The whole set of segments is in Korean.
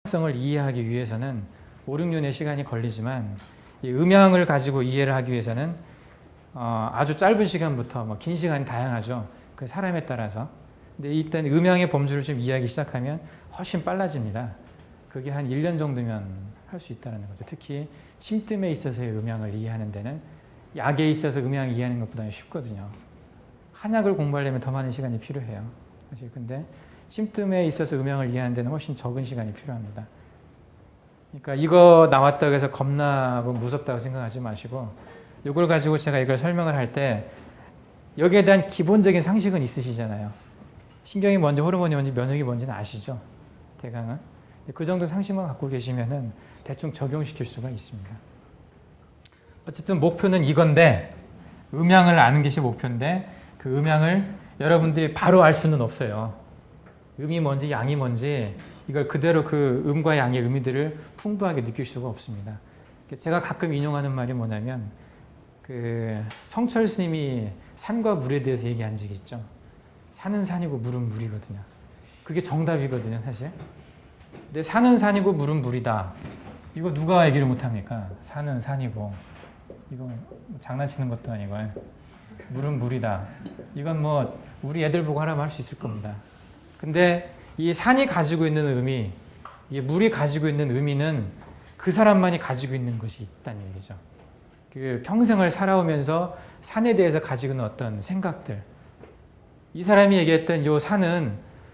성을 이해하기 위해서는 5, 6년의 시간이 걸리지만 이 음양을 가지고 이해를 하기 위해서는 아주 짧은 시간부터 뭐 긴 시간이 다양하죠. 그 사람에 따라서. 근데 일단 음양의 범주를 좀 이해하기 시작하면 훨씬 빨라집니다. 그게 한 1년 정도면 할 수 있다는 거죠. 특히 침뜸에 있어서의 음양을 이해하는 데는 약에 있어서 음양 이해하는 것보다는 쉽거든요. 한약을 공부하려면 더 많은 시간이 필요해요. 사실 근데 침뜸에 있어서 음양을 이해하는 데는 훨씬 적은 시간이 필요합니다. 그러니까 이거 나왔다고 해서 겁나고 무섭다고 생각하지 마시고 이걸 가지고 제가 이걸 설명을 할 때 여기에 대한 기본적인 상식은 있으시잖아요. 신경이 뭔지 호르몬이 뭔지 면역이 뭔지는 아시죠? 대강은. 그 정도 상식만 갖고 계시면은 대충 적용시킬 수가 있습니다. 어쨌든 목표는 이건데 음양을 아는 것이 목표인데 그 음양을 여러분들이 바로 알 수는 없어요. 음이 뭔지 양이 뭔지 이걸 그대로 그 음과 양의 의미들을 풍부하게 느낄 수가 없습니다. 제가 가끔 인용하는 말이 뭐냐면 그 성철 스님이 산과 물에 대해서 얘기한 적이 있죠. 산은 산이고 물은 물이거든요. 그게 정답이거든요, 사실. 근데 산은 산이고 물은 물이다. 이거 누가 얘기를 못합니까? 산은 산이고 이거 장난치는 것도 아니고 물은 물이다. 이건 뭐 우리 애들 보고 하라면 할 수 있을 겁니다. 근데 이 산이 가지고 있는 의미, 이 물이 가지고 있는 의미는 그 사람만이 가지고 있는 것이 있다는 얘기죠. 그 평생을 살아오면서 산에 대해서 가지고 있는 어떤 생각들. 이 사람이 얘기했던 이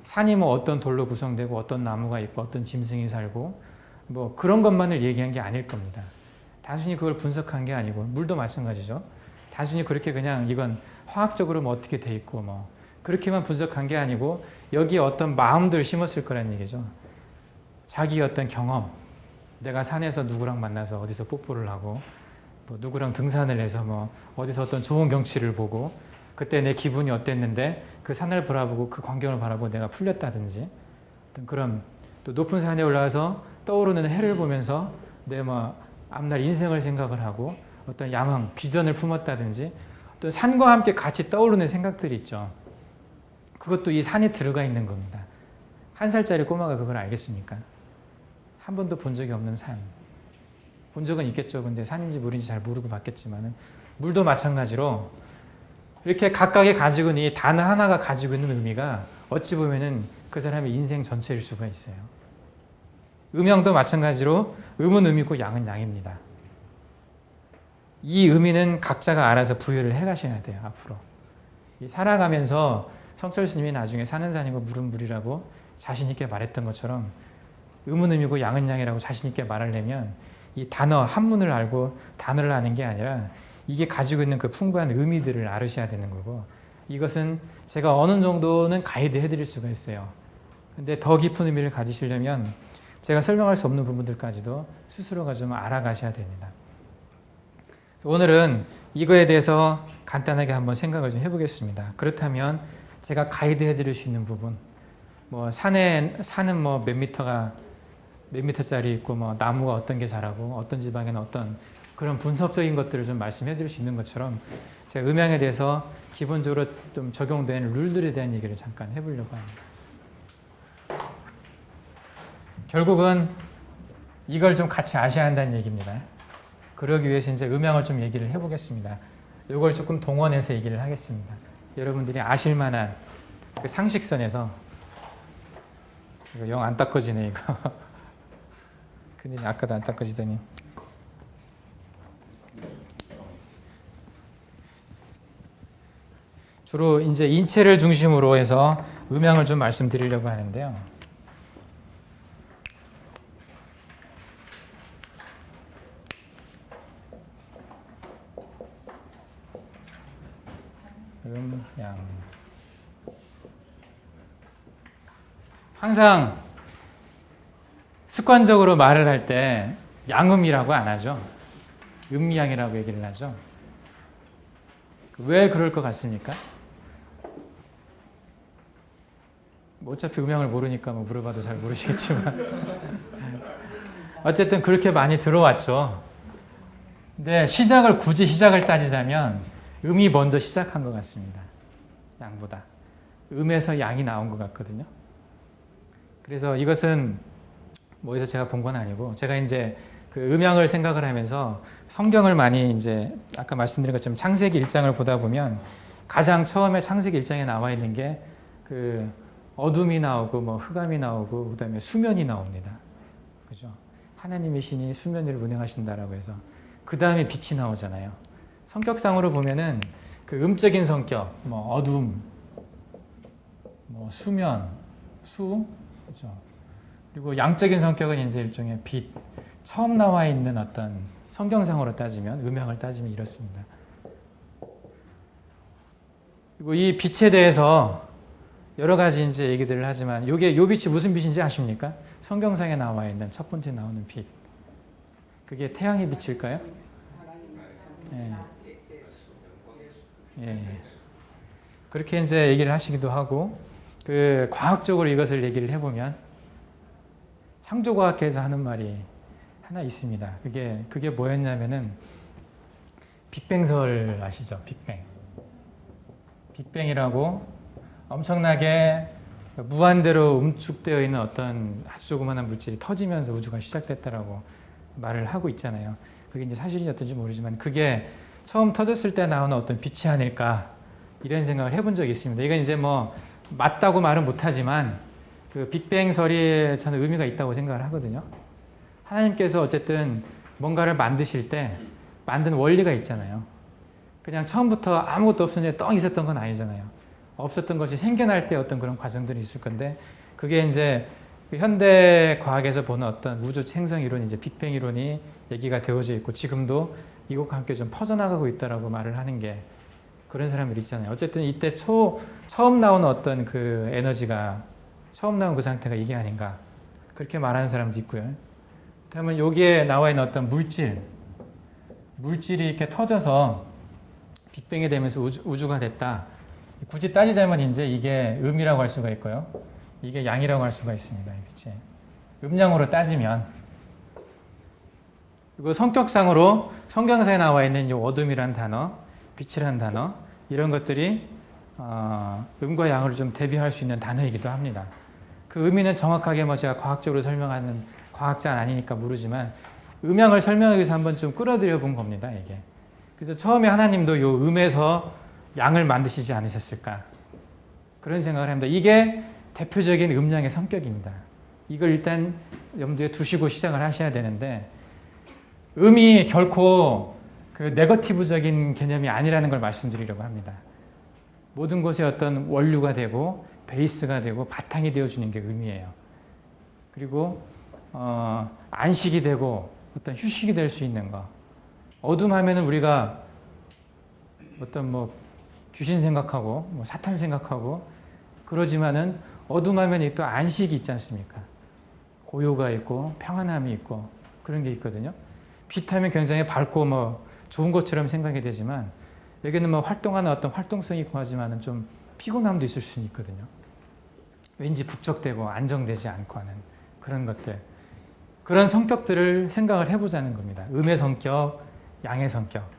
산이 뭐 어떤 돌로 구성되고 어떤 나무가 있고 어떤 짐승이 살고 뭐 그런 것만을 얘기한 게 아닐 겁니다. 단순히 그걸 분석한 게 아니고 물도 마찬가지죠. 단순히 그렇게 그냥 이건 화학적으로 뭐 어떻게 돼 있고 뭐 그렇게만 분석한 게 아니고 여기에 어떤 마음들을 심었을 거라는 얘기죠. 자기의 어떤 경험, 내가 산에서 누구랑 만나서 어디서 뽀뽀를 하고 뭐 누구랑 등산을 해서 뭐 어디서 어떤 좋은 경치를 보고 그때 내 기분이 어땠는데 그 산을 바라보고 그 광경을 바라보고 내가 풀렸다든지 어떤 그런 또 높은 산에 올라가서 떠오르는 해를 보면서 내 뭐 앞날 인생을 생각을 하고 어떤 야망, 비전을 품었다든지 어떤 산과 함께 같이 떠오르는 생각들이 있죠. 그것도 이 산에 들어가 있는 겁니다. 1살짜리 꼬마가 그걸 알겠습니까? 한 번도 본 적이 없는 산. 본 적은 있겠죠. 근데 산인지 물인지 잘 모르고 봤겠지만 물도 마찬가지로 이렇게 각각의 가지고 있는 이 단어 하나가 가지고 있는 의미가 어찌 보면은 그 사람의 인생 전체일 수가 있어요. 음양도 마찬가지로 음은 음이고 양은 양입니다. 이 의미는 각자가 알아서 부여를 해가셔야 돼요. 앞으로. 살아가면서 성철 스님이 나중에 산은 산이고 물은 물이라고 자신 있게 말했던 것처럼 음은 음이고 양은 양이라고 자신 있게 말하려면 이 단어 한문을 알고 단어를 아는 게 아니라 이게 가지고 있는 그 풍부한 의미들을 알으셔야 되는 거고 이것은 제가 어느 정도는 가이드 해드릴 수가 있어요. 근데 더 깊은 의미를 가지시려면 제가 설명할 수 없는 부분들까지도 스스로가 좀 알아가셔야 됩니다. 오늘은 이거에 대해서 간단하게 한번 생각을 좀 해보겠습니다. 그렇다면 제가 가이드 해드릴 수 있는 부분 뭐 산은 뭐 몇 미터짜리 있고 뭐 나무가 어떤 게 자라고 어떤 지방에는 어떤 그런 분석적인 것들을 좀 말씀해 드릴 수 있는 것처럼 제가 음양에 대해서 기본적으로 좀 적용된 룰들에 대한 얘기를 잠깐 해보려고 합니다. 결국은 이걸 좀 같이 아셔야 한다는 얘기입니다. 그러기 위해서 이제 음양을 좀 얘기를 해보겠습니다. 이걸 조금 동원해서 얘기를 하겠습니다. 여러분들이 아실 만한 그 상식선에서 이거 영 안 닦아지네 이거. 큰일이 아까도 안 닦아지더니. 주로 이제 인체를 중심으로 해서 음양을 좀 말씀드리려고 하는데요. 양. 항상 습관적으로 말을 할 때 양음이라고 안 하죠. 음양이라고 얘기를 하죠. 왜 그럴 것 같습니까? 뭐 어차피 음양을 모르니까 뭐 물어봐도 잘 모르시겠지만 어쨌든 그렇게 많이 들어왔죠. 근데 굳이 시작을 따지자면 음이 먼저 시작한 것 같습니다. 양보다. 음에서 양이 나온 것 같거든요. 그래서 이것은 뭐에서 제가 본 건 아니고, 제가 이제 그 음양을 생각을 하면서 성경을 많이 이제 아까 말씀드린 것처럼 창세기 1장을 보다 보면 가장 처음에 창세기 1장에 나와 있는 게 그 어둠이 나오고 뭐 흑암이 나오고 그다음에 수면이 나옵니다. 그죠? 하나님의 신이 수면 위를 운행하신다라고 해서 그 다음에 빛이 나오잖아요. 성격상으로 보면은 그 음적인 성격, 뭐 어둠, 뭐 수면, 그죠? 그리고 양적인 성격은 이제 일종의 빛. 처음 나와 있는 어떤 성경상으로 따지면, 음양을 따지면 이렇습니다. 그리고 이 빛에 대해서 여러 가지 이제 얘기들을 하지만, 요 빛이 무슨 빛인지 아십니까? 성경상에 나와 있는 첫 번째 나오는 빛. 그게 태양의 빛일까요? 예. 예. 그렇게 이제 얘기를 하시기도 하고, 그 과학적으로 이것을 얘기를 해보면 창조과학계에서 하는 말이 하나 있습니다. 그게 뭐였냐면은 빅뱅설 아시죠? 빅뱅이라고 엄청나게 무한대로 응축되어 있는 어떤 아주 조그마한 물질이 터지면서 우주가 시작됐다라고 말을 하고 있잖아요. 그게 이제 사실이었던지 모르지만 그게 처음 터졌을 때 나오는 어떤 빛이 아닐까 이런 생각을 해본 적이 있습니다. 이건 이제 뭐 맞다고 말은 못하지만 그 빅뱅설이 저는 의미가 있다고 생각을 하거든요. 하나님께서 어쨌든 뭔가를 만드실 때 만든 원리가 있잖아요. 그냥 처음부터 아무것도 없었는데 떡 있었던 건 아니잖아요. 없었던 것이 생겨날 때 어떤 그런 과정들이 있을 건데 그게 이제 현대 과학에서 보는 어떤 우주 생성 이론이 이제 빅뱅 이론이 얘기가 되어져 있고 지금도 이것과 함께 좀 퍼져나가고 있다라고 말을 하는 게 그런 사람들 있잖아요. 어쨌든 이때 처음 나온 어떤 그 에너지가 처음 나온 그 상태가 이게 아닌가 그렇게 말하는 사람도 있고요. 그러면 여기에 나와 있는 어떤 물질이 이렇게 터져서 빅뱅이 되면서 우주가 됐다. 굳이 따지자면 이제 이게 음이라고 할 수가 있고요. 이게 양이라고 할 수가 있습니다. 빛이. 음양으로 따지면. 그리고 성격상으로 성경사에 나와 있는 이 어둠이란 단어, 빛이란 단어, 이런 것들이 음과 양을 좀 대비할 수 있는 단어이기도 합니다. 그 의미는 정확하게 뭐 제가 과학적으로 설명하는 과학자는 아니니까 모르지만 음양을 설명하기 위해서 한번 좀 끌어들여 본 겁니다. 이게. 그래서 처음에 하나님도 요 음에서 양을 만드시지 않으셨을까 그런 생각을 합니다. 이게 대표적인 음양의 성격입니다. 이걸 일단 염두에 두시고 시작을 하셔야 되는데 음이 결코 그 네거티브적인 개념이 아니라는 걸 말씀드리려고 합니다. 모든 것의 어떤 원류가 되고 베이스가 되고 바탕이 되어주는 게 음이에요. 그리고 안식이 되고 어떤 휴식이 될 수 있는 거. 어둠 하면은 우리가 어떤 뭐 귀신 생각하고 뭐 사탄 생각하고 그러지만은 어둠 하면 또 안식이 있지 않습니까? 고요가 있고 평안함이 있고 그런 게 있거든요. 빛 하면 굉장히 밝고 뭐 좋은 것처럼 생각이 되지만 여기는 뭐 활동하는 어떤 활동성이 있고 하지만은 좀 피곤함도 있을 수 있거든요. 왠지 북적대고 안정되지 않고 하는 그런 것들. 그런 성격들을 생각을 해보자는 겁니다. 음의 성격, 양의 성격.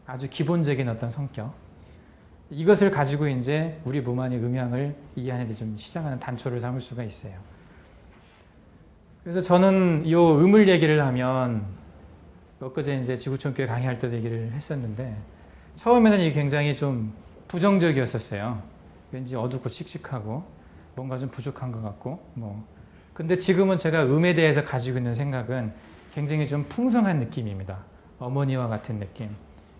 아주 기본적인 어떤 성격. 이것을 가지고 이제 우리 몸 안의 음양을 이해하는 데 좀 시작하는 단초를 삼을 수가 있어요. 그래서 저는 이 음을 얘기를 하면 엊그제 이제 지구촌교회 강의할 때도 얘기를 했었는데 처음에는 이게 굉장히 좀 부정적이었었어요. 왠지 어둡고 칙칙하고 뭔가 좀 부족한 것 같고 뭐. 근데 지금은 제가 음에 대해서 가지고 있는 생각은 굉장히 좀 풍성한 느낌입니다. 어머니와 같은 느낌.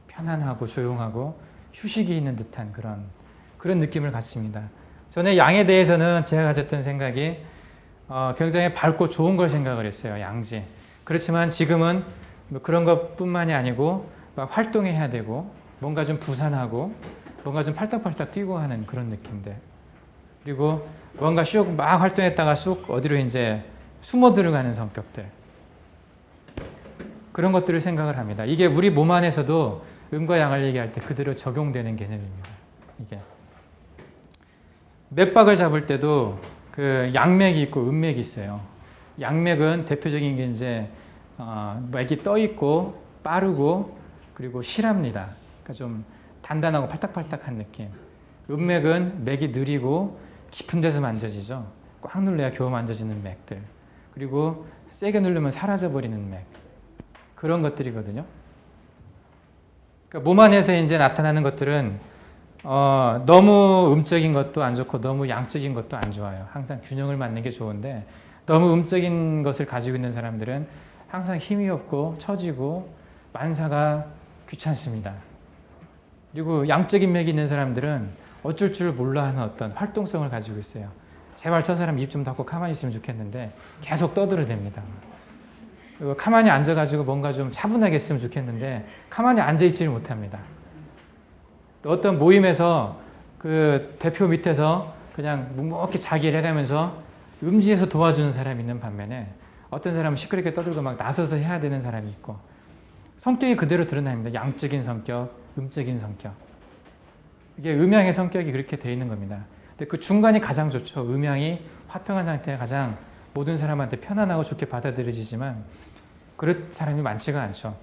편안하고 조용하고 휴식이 있는 듯한 그런 느낌을 갖습니다. 전에 양에 대해서는 제가 가졌던 생각이 굉장히 밝고 좋은 걸 생각을 했어요. 양지. 그렇지만 지금은 뭐 그런 것뿐만이 아니고 막 활동해야 되고 뭔가 좀 부산하고 뭔가 좀 팔딱팔딱 뛰고 하는 그런 느낌들. 그리고 뭔가 슉 막 활동했다가 쑥 어디로 이제 숨어 들어가는 성격들. 그런 것들을 생각을 합니다. 이게 우리 몸 안에서도 음과 양을 얘기할 때 그대로 적용되는 개념입니다. 이게. 맥박을 잡을 때도 그 양맥이 있고 음맥이 있어요. 양맥은 대표적인 게 이제 맥이 떠 있고 빠르고 그리고 실합니다. 그러니까 좀 단단하고 팔딱팔딱한 느낌. 음맥은 맥이 느리고 깊은 데서 만져지죠. 꽉 눌러야 겨우 만져지는 맥들. 그리고 세게 누르면 사라져버리는 맥. 그런 것들이거든요. 그러니까 몸 안에서 이제 나타나는 것들은 너무 음적인 것도 안 좋고 너무 양적인 것도 안 좋아요. 항상 균형을 맞는 게 좋은데 너무 음적인 것을 가지고 있는 사람들은 항상 힘이 없고 처지고 만사가 귀찮습니다. 그리고 양적인 맥이 있는 사람들은 어쩔 줄 몰라 하는 어떤 활동성을 가지고 있어요. 제발 저 사람 입 좀 닫고 가만히 있으면 좋겠는데 계속 떠들어댑니다. 그리고 가만히 앉아가지고 뭔가 좀 차분하게 했으면 좋겠는데 가만히 앉아있지를 못합니다. 또 어떤 모임에서 그 대표 밑에서 그냥 묵묵히 자기 일 해가면서 음지에서 도와주는 사람이 있는 반면에 어떤 사람은 시끄럽게 떠들고 막 나서서 해야 되는 사람이 있고 성격이 그대로 드러납니다. 양적인 성격, 음적인 성격. 이게 음양의 성격이 그렇게 돼 있는 겁니다. 근데 그 중간이 가장 좋죠. 음양이 화평한 상태가 가장 모든 사람한테 편안하고 좋게 받아들여지지만 그런 사람이 많지가 않죠.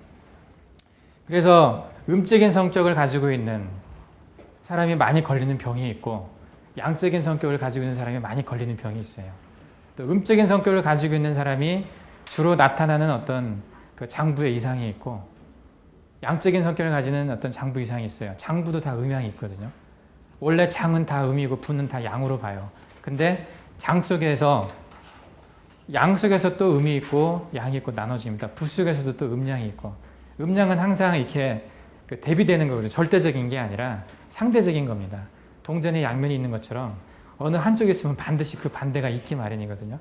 그래서 음적인 성격을 가지고 있는 사람이 많이 걸리는 병이 있고 양적인 성격을 가지고 있는 사람이 많이 걸리는 병이 있어요. 또 음적인 성격을 가지고 있는 사람이 주로 나타나는 어떤 그 장부의 이상이 있고 양적인 성격을 가지는 어떤 장부 이상이 있어요. 장부도 다 음양이 있거든요. 원래 장은 다 음이고 부는 다 양으로 봐요. 근데 장 속에서 양 속에서 또 음이 있고 양이 있고 나눠집니다. 부 속에서도 또 음양이 있고 음양은 항상 이렇게 대비되는 거거든요. 절대적인 게 아니라 상대적인 겁니다. 동전에 양면이 있는 것처럼 어느 한쪽에 있으면 반드시 그 반대가 있기 마련이거든요.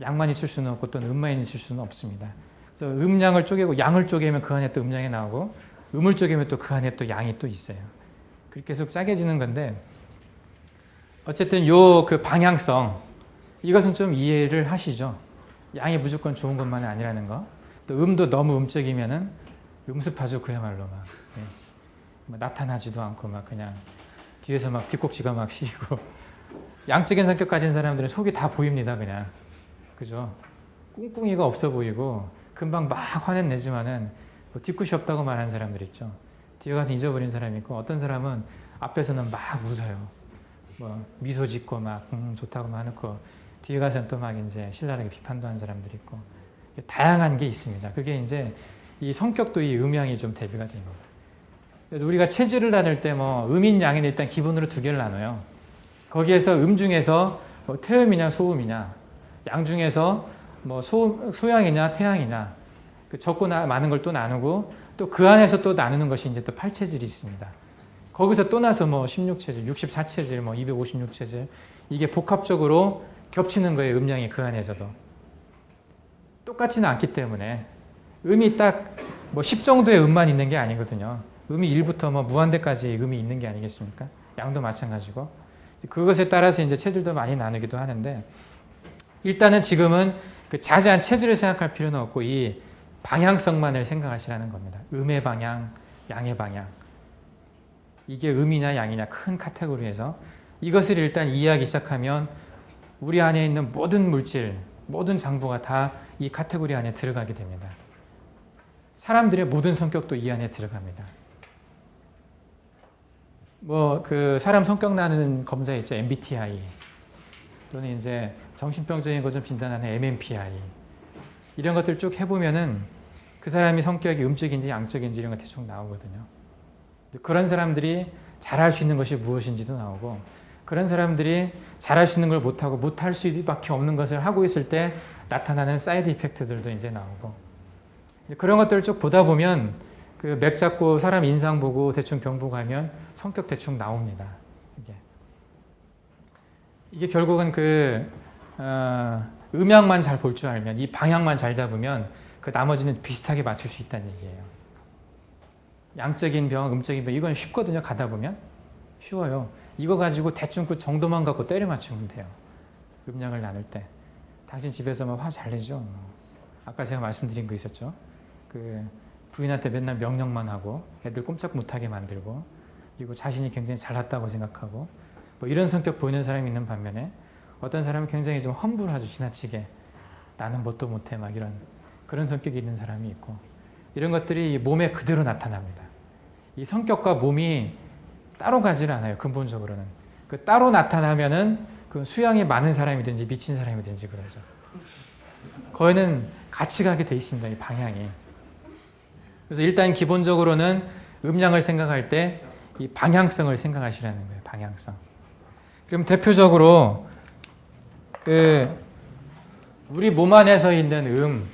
양만 있을 수는 없고 또 음만 있을 수는 없습니다. 그래서 음양을 쪼개고 양을 쪼개면 그 안에 또 음양이 나오고 음을 쪼개면 또 그 안에 또 양이 또 있어요. 그렇게 계속 짜개지는 건데 어쨌든 요 그 방향성 이것은 좀 이해를 하시죠. 양이 무조건 좋은 것만은 아니라는 거. 또 음도 너무 음적이면은 음습하죠. 그야말로 막 나타나지도 않고 막 그냥 뒤에서 막 뒷꼭지가 막 시리고 양적인 성격 가진 사람들은 속이 다 보입니다. 그냥 그죠? 꿍꿍이가 없어 보이고 금방 막 화는 내지만은 뭐 뒤끝이 없다고 말하는 사람들 있죠. 뒤에 가서 잊어버린 사람이 있고 어떤 사람은 앞에서는 막 웃어요. 뭐 미소 짓고 막 좋다고 막 해놓고 뒤에 가서는 또 막 이제 신랄하게 비판도 하는 사람들이 있고 다양한 게 있습니다. 그게 이제 이 성격도 이 음양이 좀 대비가 된 겁니다. 그래서 우리가 체질을 나눌 때 뭐 음인 양인 일단 기본으로 두 개를 나눠요. 거기에서 음 중에서 뭐 태음이냐 소음이냐 양 중에서 뭐 소양이냐 태양이냐 그 적고 많은 걸 또 나누고 또 그 안에서 또 나누는 것이 이제 또 8체질이 있습니다. 거기서 또 나서 뭐 16체질, 64체질, 뭐 256체질 이게 복합적으로 겹치는 거예요. 음양이 그 안에서도. 똑같지는 않기 때문에 음이 딱 뭐 10 정도의 음만 있는 게 아니거든요. 음이 1부터 뭐 무한대까지 음이 있는 게 아니겠습니까? 양도 마찬가지고. 그것에 따라서 이제 체질도 많이 나누기도 하는데 일단은 지금은 그 자세한 체질을 생각할 필요는 없고 이 방향성만을 생각하시라는 겁니다. 음의 방향, 양의 방향. 이게 음이냐 양이냐 큰 카테고리에서 이것을 일단 이해하기 시작하면 우리 안에 있는 모든 물질, 모든 장부가 다 이 카테고리 안에 들어가게 됩니다. 사람들의 모든 성격도 이 안에 들어갑니다. 뭐 그 사람 성격 나누는 검사 있죠. MBTI 또는 이제 정신병적인 것 좀 진단하는 MMPI 이런 것들 쭉 해보면은 그 사람이 성격이 음적인지 양적인지 이런 거 대충 나오거든요. 그런 사람들이 잘할 수 있는 것이 무엇인지도 나오고 그런 사람들이 잘할 수 있는 걸 못하고 못할 수밖에 없는 것을 하고 있을 때 나타나는 사이드 이펙트들도 이제 나오고 그런 것들을 쭉 보다 보면 그 맥 잡고 사람 인상 보고 대충 병 보고 하면 성격 대충 나옵니다. 이게 결국은 그 음양만 잘 볼 줄 알면 이 방향만 잘 잡으면 그 나머지는 비슷하게 맞출 수 있다는 얘기예요. 양적인 병, 음적인 병 이건 쉽거든요. 가다 보면 쉬워요. 이거 가지고 대충 그 정도만 갖고 때려 맞추면 돼요. 음양을 나눌 때. 당신 집에서 막 화 잘 내죠. 아까 제가 말씀드린 거 있었죠. 그 부인한테 맨날 명령만 하고 애들 꼼짝 못하게 만들고 그리고 자신이 굉장히 잘났다고 생각하고 뭐 이런 성격 보이는 사람이 있는 반면에 어떤 사람은 굉장히 좀 험불하죠. 지나치게 나는 뭣도 못해 막 이런 그런 성격이 있는 사람이 있고 이런 것들이 몸에 그대로 나타납니다. 이 성격과 몸이 따로 가지를 않아요. 근본적으로는. 그 따로 나타나면은 그 수양이 많은 사람이든지 미친 사람이든지 그러죠. 거기는 같이 가게 돼 있습니다. 이 방향이. 그래서 일단 기본적으로는 음양을 생각할 때 이 방향성을 생각하시라는 거예요. 방향성. 그럼 대표적으로 우리 몸 안에서 있는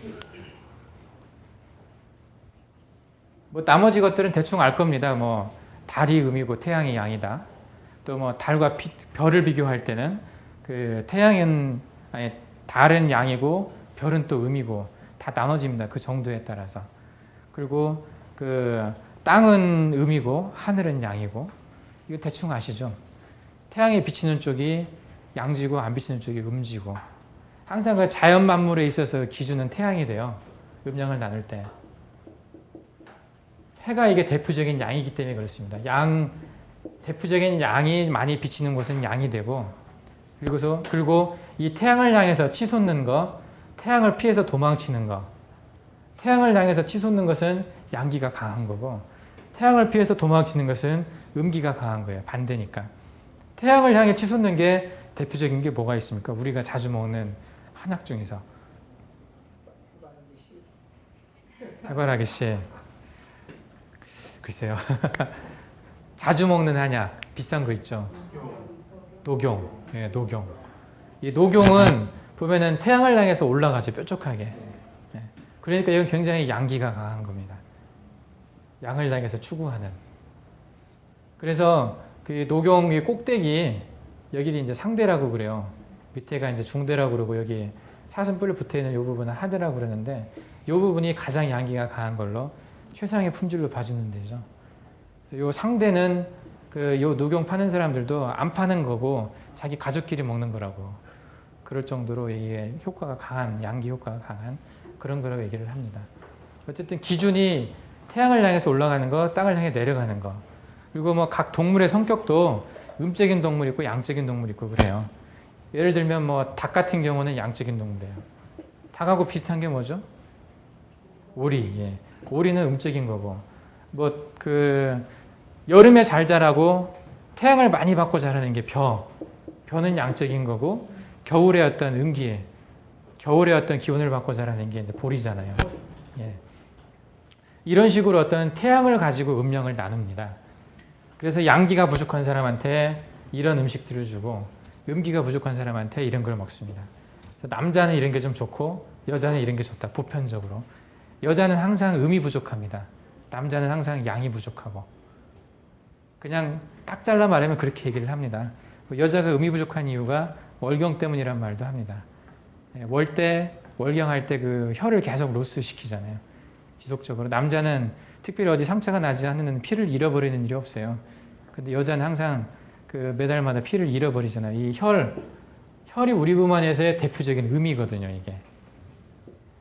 뭐 나머지 것들은 대충 알 겁니다. 뭐 달이 음이고 태양이 양이다. 또 뭐 달과 별을 비교할 때는 달은 양이고 별은 또 음이고 다 나눠집니다. 그 정도에 따라서. 그리고 땅은 음이고 하늘은 양이고 이거 대충 아시죠? 태양이 비치는 쪽이 양지고 안 비치는 쪽이 음지고 항상 그 자연 만물에 있어서 기준은 태양이 돼요. 음양을 나눌 때. 해가 이게 대표적인 양이기 때문에 그렇습니다. 대표적인 양이 많이 비치는 곳은 양이 되고 그리고 이 태양을 향해서 치솟는 거, 태양을 피해서 도망치는 거, 태양을 향해서 치솟는 것은 양기가 강한 거고 태양을 피해서 도망치는 것은 음기가 강한 거예요. 반대니까. 태양을 향해 치솟는 게 대표적인 게 뭐가 있습니까? 우리가 자주 먹는 한약 중에서. 해바라기 씨. 글쎄요. 자주 먹는 한약. 비싼 거 있죠. 녹용. 예, 녹용. 이 녹용은 보면은 태양을 향해서 올라가죠. 뾰족하게. 예. 그러니까 이건 굉장히 양기가 강한 겁니다. 양을 향해서 추구하는. 그래서 그 녹용의 꼭대기, 여기를 이제 상대라고 그래요. 밑에가 이제 중대라고 그러고 여기 사슴뿔 붙어 있는 이 부분은 하대라고 그러는데 이 부분이 가장 양기가 강한 걸로 최상의 품질로 봐주는 데죠. 이 상대는 요 녹용 파는 사람들도 안 파는 거고 자기 가족끼리 먹는 거라고 그럴 정도로 이게 효과가 강한, 양기 효과가 강한 그런 거라고 얘기를 합니다. 어쨌든 기준이 태양을 향해서 올라가는 거, 땅을 향해 내려가는 거. 그리고 뭐 각 동물의 성격도 음적인 동물 있고 양적인 동물 있고 그래요. 예를 들면 뭐 닭 같은 경우는 양적인 동물이에요. 닭하고 비슷한 게 뭐죠? 오리. 예. 오리는 음적인 거고. 여름에 잘 자라고 태양을 많이 받고 자라는 게 벼. 벼는 양적인 거고 겨울에 어떤 겨울에 어떤 기운을 받고 자라는 게 이제 보리잖아요. 예. 이런 식으로 어떤 태양을 가지고 음양을 나눕니다. 그래서 양기가 부족한 사람한테 이런 음식들을 주고 음기가 부족한 사람한테 이런 걸 먹습니다. 그래서 남자는 이런 게 좀 좋고 여자는 이런 게 좋다. 보편적으로. 여자는 항상 음이 부족합니다. 남자는 항상 양이 부족하고. 그냥 딱 잘라 말하면 그렇게 얘기를 합니다. 여자가 음이 부족한 이유가 월경 때문이란 말도 합니다. 월경할 때 그 혀를 계속 로스 시키잖아요. 지속적으로. 남자는 특별히 어디 상처가 나지 않는 피를 잃어버리는 일이 없어요. 근데 여자는 항상 매달마다 피를 잃어버리잖아요. 이 혈이 우리 몸 안에서의 대표적인 음이거든요, 이게.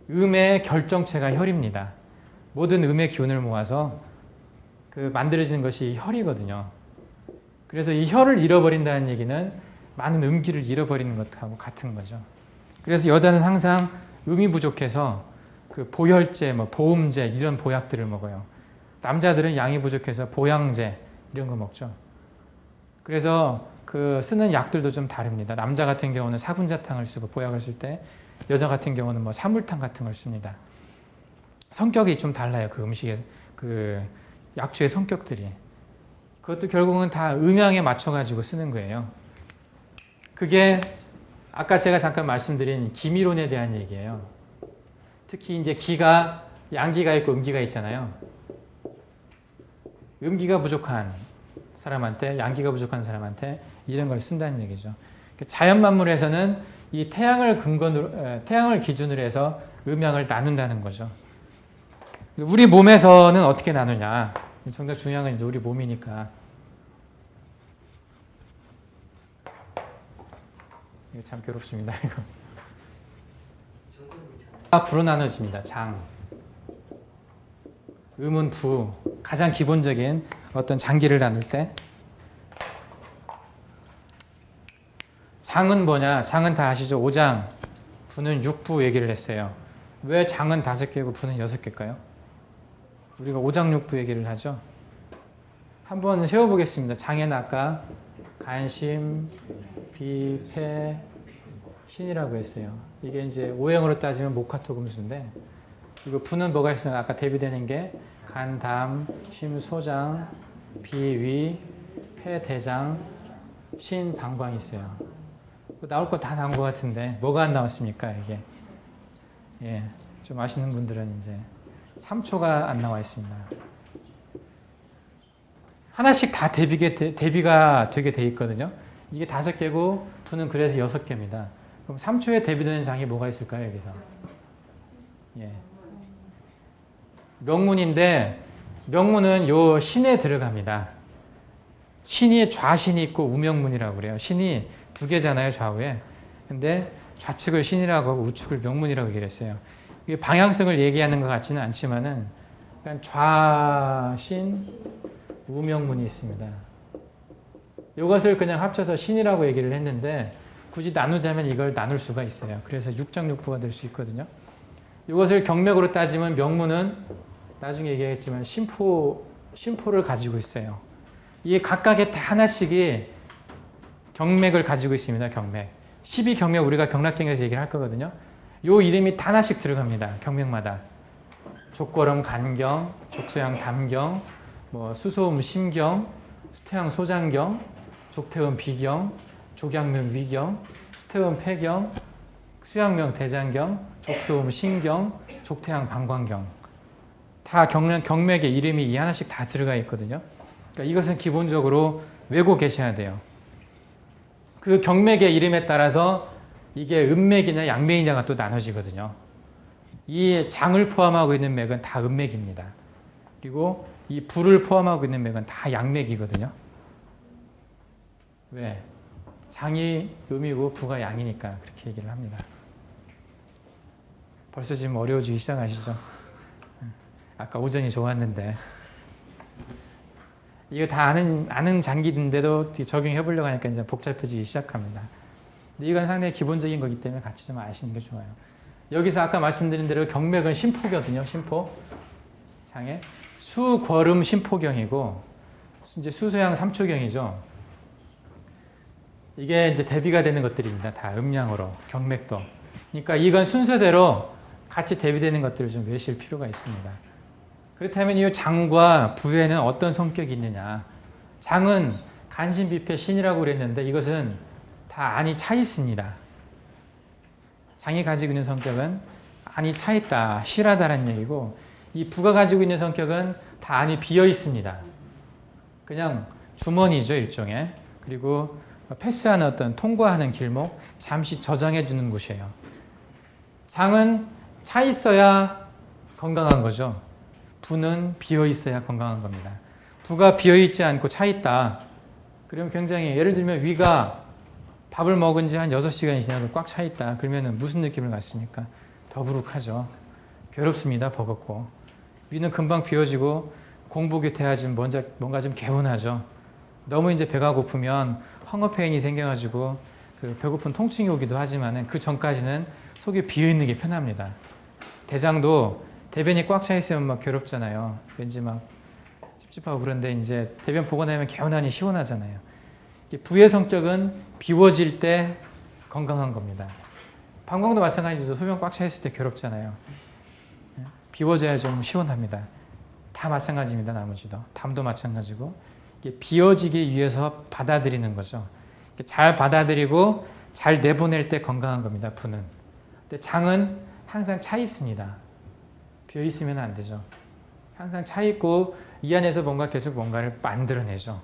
음의 결정체가 혈입니다. 모든 음의 기운을 모아서 만들어지는 것이 혈이거든요. 그래서 이 혈을 잃어버린다는 얘기는 많은 음기를 잃어버리는 것하고 같은 거죠. 그래서 여자는 항상 음이 부족해서 보혈제, 보음제 이런 보약들을 먹어요. 남자들은 양이 부족해서 보양제 이런 거 먹죠. 그래서 쓰는 약들도 좀 다릅니다. 남자 같은 경우는 사군자탕을 쓰고 보약을 쓸 때 여자 같은 경우는 사물탕 같은 걸 씁니다. 성격이 좀 달라요. 그 음식의 약초의 성격들이. 그것도 결국은 다 음양에 맞춰가지고 쓰는 거예요. 그게 아까 제가 잠깐 말씀드린 기미론에 대한 얘기예요. 특히 이제 기가 양기가 있고 음기가 있잖아요. 음기가 부족한 사람한테, 양기가 부족한 사람한테 이런 걸 쓴다는 얘기죠. 자연 만물에서는 이 태양을 기준으로 해서 음양을 나눈다는 거죠. 우리 몸에서는 어떻게 나누냐? 정작 중요한 건 이제 우리 몸이니까. 이거 참 괴롭습니다. 이거. 부로 나눠집니다. 장. 음은 부. 가장 기본적인 어떤 장기를 나눌 때. 장은 뭐냐? 장은 다 아시죠? 오장. 부는 육부 얘기를 했어요. 왜 장은 5개고 부는 6개일까요? 우리가 오장육부 얘기를 하죠. 한번 세워보겠습니다. 장에는 아까 간심, 비, 폐, 신이라고 했어요. 이게 이제 오행으로 따지면 목화토금수인데, 이거 부는 뭐가 있어요? 아까 대비되는 게 간, 담, 심, 소장, 비, 위, 폐, 대장, 신, 방광이 있어요. 나올 거 다 나온 것 같은데 뭐가 안 나왔습니까? 이게 예, 좀 아시는 분들은 이제 3초가 안 나와 있습니다. 하나씩 다 대비가 되게 돼 있거든요. 이게 5개고 부는 그래서 6개입니다. 그럼 3초에 대비되는 장이 뭐가 있을까요? 여기서 예. 명문인데 명문은 요 신에 들어갑니다. 신이 좌신이 있고 우명문이라고 그래요. 신이 2개잖아요, 좌우에. 근데 좌측을 신이라고 하고 우측을 명문이라고 얘기를 했어요. 이게 방향성을 얘기하는 것 같지는 않지만은 좌신, 우명문이 있습니다. 이것을 그냥 합쳐서 신이라고 얘기를 했는데 굳이 나누자면 이걸 나눌 수가 있어요. 그래서 육정육부가 될 수 있거든요. 이것을 경맥으로 따지면 명문은 나중에 얘기하겠지만 심포를 가지고 있어요. 이게 각각의 하나씩이 경맥을 가지고 있습니다. 경맥. 12경맥 우리가 경락경에서 얘기를 할 거거든요. 요 이름이 다 하나씩 들어갑니다. 경맥마다. 족거름 간경, 족소양 담경, 뭐 수소음 심경, 수태양 소장경, 족태음 비경, 족양명 위경, 수태음 폐경, 수양명 대장경, 족소음 신경, 족태양 방광경. 다 경맥의 이름이 이 하나씩 다 들어가 있거든요. 그러니까 이것은 기본적으로 외고 계셔야 돼요. 그 경맥의 이름에 따라서 이게 음맥이냐 양맥이냐가 또 나눠지거든요. 이 장을 포함하고 있는 맥은 다 음맥입니다. 그리고 이 부를 포함하고 있는 맥은 다 양맥이거든요. 왜? 장이 음이고 부가 양이니까 그렇게 얘기를 합니다. 벌써 지금 어려워지기 시작하시죠? 아까 오전이 좋았는데 이거 다 아는 장기인데도 적용해 보려고 하니까 이제 복잡해지기 시작합니다. 근데 이건 상당히 기본적인 거기 때문에 같이 좀 아시는 게 좋아요. 여기서 아까 말씀드린 대로 경맥은 심포거든요. 심포. 장에 수궐음 심포경이고 이제 수소양 3초경이죠. 이게 이제 대비가 되는 것들입니다. 다 음량으로 경맥도. 그러니까 이건 순서대로 같이 대비되는 것들을 좀 외실 필요가 있습니다. 그렇다면 이 장과 부에는 어떤 성격이 있느냐. 장은 간신비패 신이라고 그랬는데 이것은 다 안이 차 있습니다. 장이 가지고 있는 성격은 안이 차 있다, 실하다라는 얘기고 이 부가 가지고 있는 성격은 다 안이 비어 있습니다. 그냥 주머니죠, 일종의. 그리고 패스하는 어떤 통과하는 길목, 잠시 저장해 주는 곳이에요. 장은 차 있어야 건강한 거죠. 부는 비어 있어야 건강한 겁니다. 부가 비어 있지 않고 차 있다. 그러면 굉장히 예를 들면 위가 밥을 먹은 지 한 6시간이 지나도 꽉 차 있다. 그러면 무슨 느낌을 갖습니까? 더부룩하죠. 괴롭습니다. 버겁고. 위는 금방 비워지고 공복이 돼야지 뭔가 좀 개운하죠. 너무 이제 배가 고프면 헝어페인이 생겨가지고 그 배고픈 통증이 오기도 하지만 그 전까지는 속이 비어있는 게 편합니다. 대장도 대변이 꽉 차 있으면 막 괴롭잖아요. 왠지 막 찝찝하고 그런데 이제 대변 보고 나면 개운하니 시원하잖아요. 부의 성격은 비워질 때 건강한 겁니다. 방광도 마찬가지죠. 소변 꽉 차 있을 때 괴롭잖아요. 비워져야 좀 시원합니다. 다 마찬가지입니다. 나머지도. 담도 마찬가지고. 이게 비워지기 위해서 받아들이는 거죠. 잘 받아들이고 잘 내보낼 때 건강한 겁니다. 부는. 근데 장은 항상 차 있습니다. 비어 있으면 안 되죠. 항상 차 있고 이 안에서 계속 뭔가를 만들어내죠.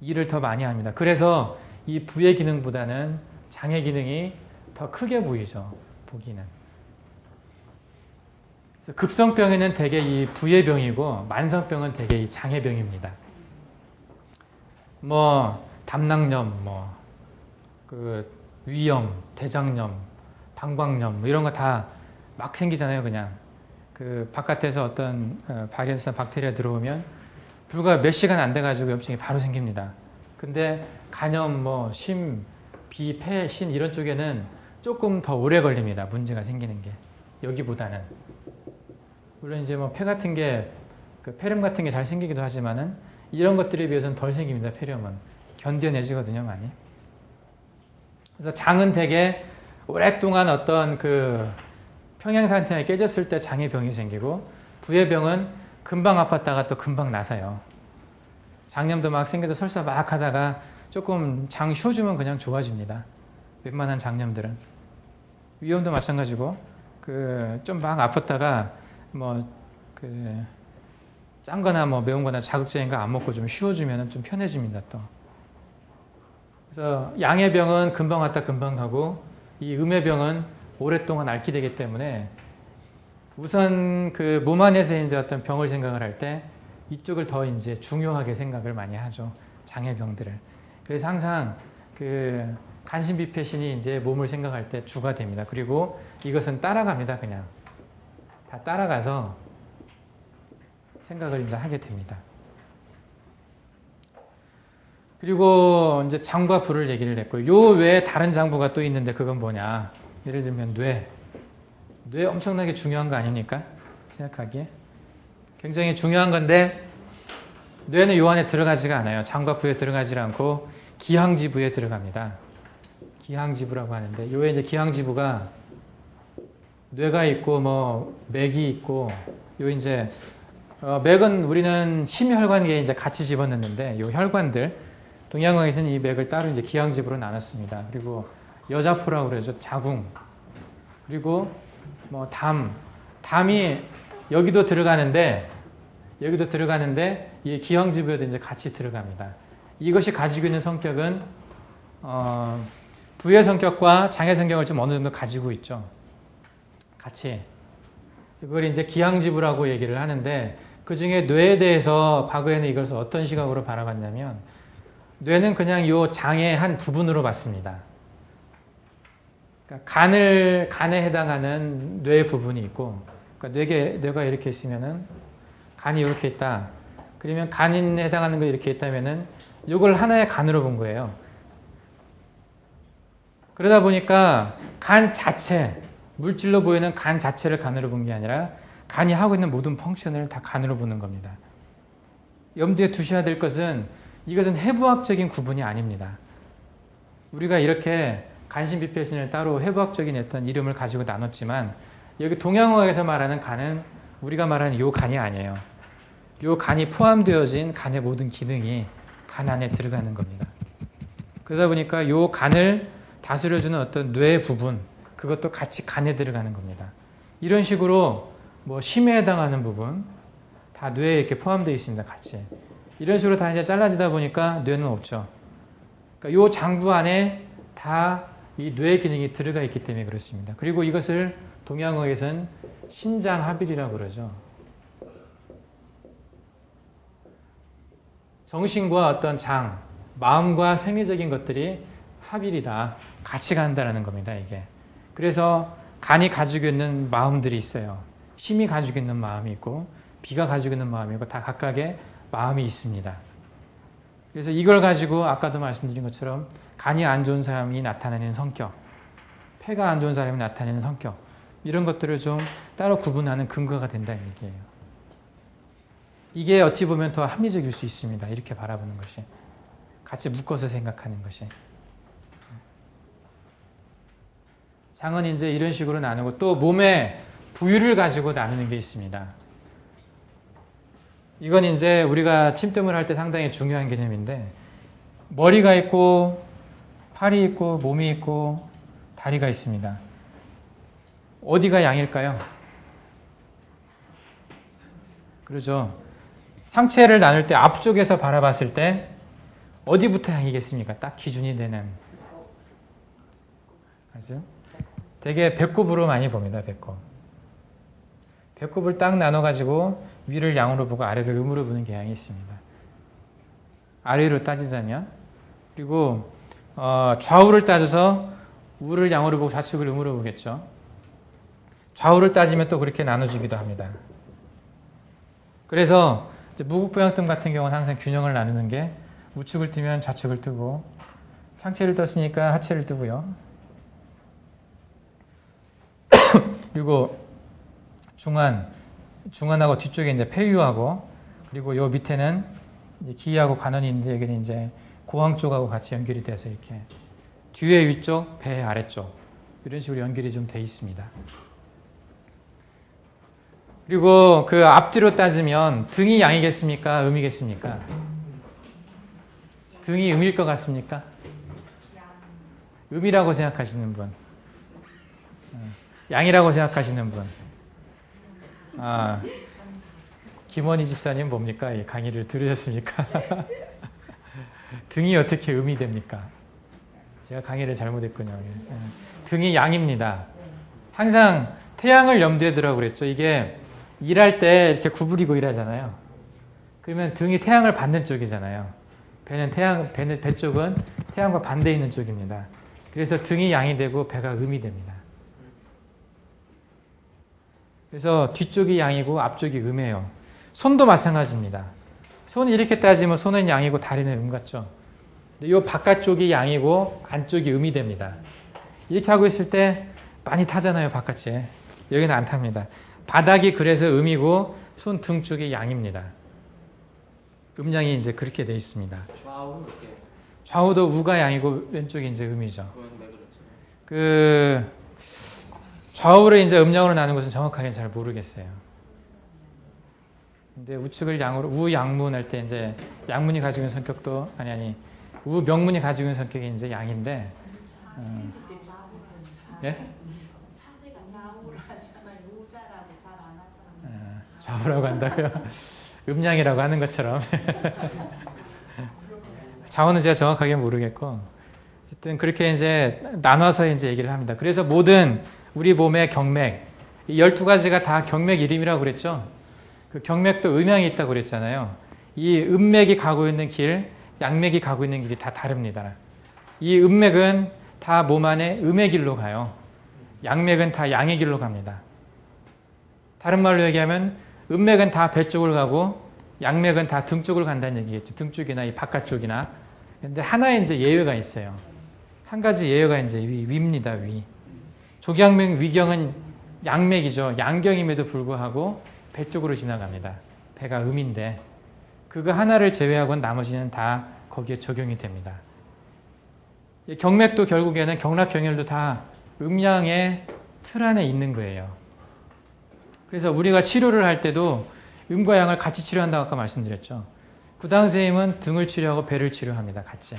일을 더 많이 합니다. 그래서 이 부의 기능보다는 장의 기능이 더 크게 보이죠. 보기는. 그래서 급성병에는 대개 이 부의 병이고 만성병은 대개 이 장의 병입니다. 담낭염, 위염, 대장염, 방광염 이런 거 다 막 생기잖아요. 그냥 그 바깥에서 어떤 바이러스나 박테리아 들어오면 불과 몇 시간 안 돼가지고 염증이 바로 생깁니다. 근데 간염, 심, 비, 폐, 신 이런 쪽에는 조금 더 오래 걸립니다. 문제가 생기는 게 여기보다는. 물론 이제 폐 같은 게 폐렴 같은 게 잘 생기기도 하지만은 이런 것들에 비해서는 덜 생깁니다. 폐렴은 견뎌내지거든요, 많이. 그래서 장은 대개 오랫동안 어떤 그 평행 상태가 깨졌을 때 장의 병이 생기고, 부의 병은 금방 아팠다가 또 금방 나서요. 장염도 막 생겨서 설사 막 하다가 조금 장 쉬어주면 그냥 좋아집니다. 웬만한 장염들은. 위염도 마찬가지고, 그 좀 막 아팠다가 뭐 그 짠 거나 뭐 매운 거나 자극적인 거 안 먹고 좀 쉬어주면 좀 편해집니다, 또. 그래서 양의 병은 금방 왔다 금방 가고, 이 음의 병은 오랫동안 앓게 되기 때문에 우선 그 몸 안에서 이제 어떤 병을 생각을 할 때 이쪽을 더 이제 중요하게 생각을 많이 하죠. 장의 병들을. 그래서 항상 그 간신비패신이 이제 몸을 생각할 때 주가 됩니다. 그리고 이것은 따라갑니다, 그냥. 다 따라가서 생각을 이제 하게 됩니다. 그리고 이제 장과 부를 얘기를 했고, 요 외에 다른 장부가 또 있는데 그건 뭐냐? 예를 들면 뇌. 뇌 엄청나게 중요한 거 아닙니까? 생각하기에. 굉장히 중요한 건데, 뇌는 요 안에 들어가지가 않아요. 장과 부에 들어가지 않고 기항지부에 들어갑니다. 기항지부라고 하는데, 요에 이제 기항지부가 뇌가 있고, 뭐, 맥이 있고, 요 이제, 맥은 우리는 심혈관계에 이제 같이 집어넣는데, 요 혈관들, 동양어에서는 이 맥을 따로 이제 기항지부로 나눴습니다. 그리고 여자포라고 그러죠. 자궁. 그리고 뭐 담이 여기도 들어가는데 이 기항지부에도 이제 같이 들어갑니다. 이것이 가지고 있는 성격은 부의 성격과 장의 성격을 좀 어느 정도 가지고 있죠. 같이. 그걸 이제 기항지부라고 얘기를 하는데, 그 중에 뇌에 대해서 과거에는 이것을 어떤 시각으로 바라봤냐면, 뇌는 그냥 요 장의 한 부분으로 봤습니다. 그러니까 간에 해당하는 뇌 부분이 있고, 그러니까 뇌가 이렇게 있으면은 간이 이렇게 있다. 그러면 간에 해당하는 거 이렇게 있다면은 이걸 하나의 간으로 본 거예요. 그러다 보니까 간 자체, 물질로 보이는 간 자체를 간으로 본 게 아니라 간이 하고 있는 모든 펑션을 다 간으로 보는 겁니다. 염두에 두셔야 될 것은, 이것은 해부학적인 구분이 아닙니다. 우리가 이렇게 간신비패신을 따로 해부학적인 어떤 이름을 가지고 나눴지만, 여기 동양어에서 말하는 간은 우리가 말하는 요 간이 아니에요. 요 간이 포함되어진 간의 모든 기능이 간 안에 들어가는 겁니다. 그러다 보니까 요 간을 다스려주는 어떤 뇌 부분, 그것도 같이 간에 들어가는 겁니다. 이런 식으로 뭐 심에 해당하는 부분 다 뇌에 이렇게 포함되어 있습니다. 같이. 이런 식으로 다 이제 잘라지다 보니까 뇌는 없죠. 그러니까 요 장부 안에 다 이 뇌 기능이 들어가 있기 때문에 그렇습니다. 그리고 이것을 동양어에서는 신장합일이라고 그러죠. 정신과 어떤 장, 마음과 생리적인 것들이 합일이다. 같이 간다라는 겁니다, 이게. 그래서 간이 가지고 있는 마음들이 있어요. 심이 가지고 있는 마음이 있고, 비가 가지고 있는 마음이 있고, 다 각각의 마음이 있습니다. 그래서 이걸 가지고 아까도 말씀드린 것처럼 간이 안 좋은 사람이 나타내는 성격, 폐가 안 좋은 사람이 나타내는 성격, 이런 것들을 좀 따로 구분하는 근거가 된다는 얘기예요. 이게 어찌 보면 더 합리적일 수 있습니다. 이렇게 바라보는 것이. 같이 묶어서 생각하는 것이. 장은 이제 이런 식으로 나누고, 또 몸의 부위를 가지고 나누는 게 있습니다. 이건 이제 우리가 침뜸을 할 때 상당히 중요한 개념인데, 머리가 있고 팔이 있고 몸이 있고 다리가 있습니다. 어디가 양일까요? 그러죠. 상체를 나눌 때 앞쪽에서 바라봤을 때 어디부터 양이겠습니까? 딱 기준이 되는. 맞죠? 되게 배꼽으로 많이 봅니다. 배꼽을 딱 나눠가지고 위를 양으로 보고 아래를 음으로 보는 경향이 있습니다. 아래로 따지자면. 그리고 좌우를 따져서 우를 양으로 보고 좌측을 음으로 보겠죠. 좌우를 따지면 또 그렇게 나눠주기도 합니다. 그래서 무국부양뜸 같은 경우는 항상 균형을 나누는 게, 우측을 뜨면 좌측을 뜨고, 상체를 떴으니까 하체를 뜨고요. 그리고 중안하고 뒤쪽에 이제 폐유하고, 그리고 요 밑에는 이제 기하고 관원이 있는데, 여기는 이제 고황 쪽하고 같이 연결이 돼서 이렇게 뒤에 위쪽, 배 아래쪽 이런 식으로 연결이 좀 돼 있습니다. 그리고 그 앞뒤로 따지면 등이 양이겠습니까? 음이겠습니까? 등이 음일 것 같습니까? 음이라고 생각하시는 분, 양이라고 생각하시는 분. 아, 김원희 집사님 뭡니까? 이 강의를 들으셨습니까? 등이 어떻게 음이 됩니까? 제가 강의를 잘못했군요. 등이 양입니다. 항상 태양을 염두에 두라고 그랬죠. 이게 일할 때 이렇게 구부리고 일하잖아요. 그러면 등이 태양을 받는 쪽이잖아요. 배 쪽은 태양과 반대에 있는 쪽입니다. 그래서 등이 양이 되고 배가 음이 됩니다. 그래서 뒤쪽이 양이고 앞쪽이 음이에요. 손도 마찬가지입니다. 손이 이렇게 따지면 손은 양이고 다리는 음 같죠. 이 바깥쪽이 양이고 안쪽이 음이 됩니다. 이렇게 하고 있을 때 많이 타잖아요, 바깥이. 여기는 안 탑니다. 바닥이 그래서 음이고 손 등 쪽이 양입니다. 음양이 이제 그렇게 되어 있습니다. 좌우는 어때요? 좌우도 우가 양이고 왼쪽이 이제 음이죠. 그건 왜 그렇죠? 그 좌우를 이제 음양으로 나눈 것은 정확하게 잘 모르겠어요. 근데 우측을 양으로 우양문 할 때 이제 양문이 가지고 있는 성격도 아니 우명문이 가지고 있는 성격이 이제 양인데 예? 차대가 좌우를 하잖아요. 우자라고 잘 안 하잖아요. 좌우라고 한다고요? 음양이라고 하는 것처럼. 좌우는 제가 정확하게 모르겠고 어쨌든 그렇게 이제 나눠서 이제 얘기를 합니다. 그래서 모든 우리 몸의 경맥, 이 12가지가 다 경맥 이름이라고 그랬죠. 그 경맥도 음양이 있다고 그랬잖아요. 이 음맥이 가고 있는 길, 양맥이 가고 있는 길이 다 다릅니다. 이 음맥은 다 몸 안에 음의 길로 가요. 양맥은 다 양의 길로 갑니다. 다른 말로 얘기하면 음맥은 다 배 쪽을 가고 양맥은 다 등 쪽을 간다는 얘기겠죠. 등 쪽이나 이 바깥쪽이나. 근데 하나의 이제 예외가 있어요. 한 가지 예외가 이제 위입니다. 위. 조경맥, 위경은 양맥이죠. 양경임에도 불구하고 배 쪽으로 지나갑니다. 배가 음인데 그거 하나를 제외하고는 나머지는 다 거기에 적용이 됩니다. 경맥도 결국에는 경락경혈도 다 음양의 틀 안에 있는 거예요. 그래서 우리가 치료를 할 때도 음과 양을 같이 치료한다고 아까 말씀드렸죠. 구당 선생님은 등을 치료하고 배를 치료합니다. 같이.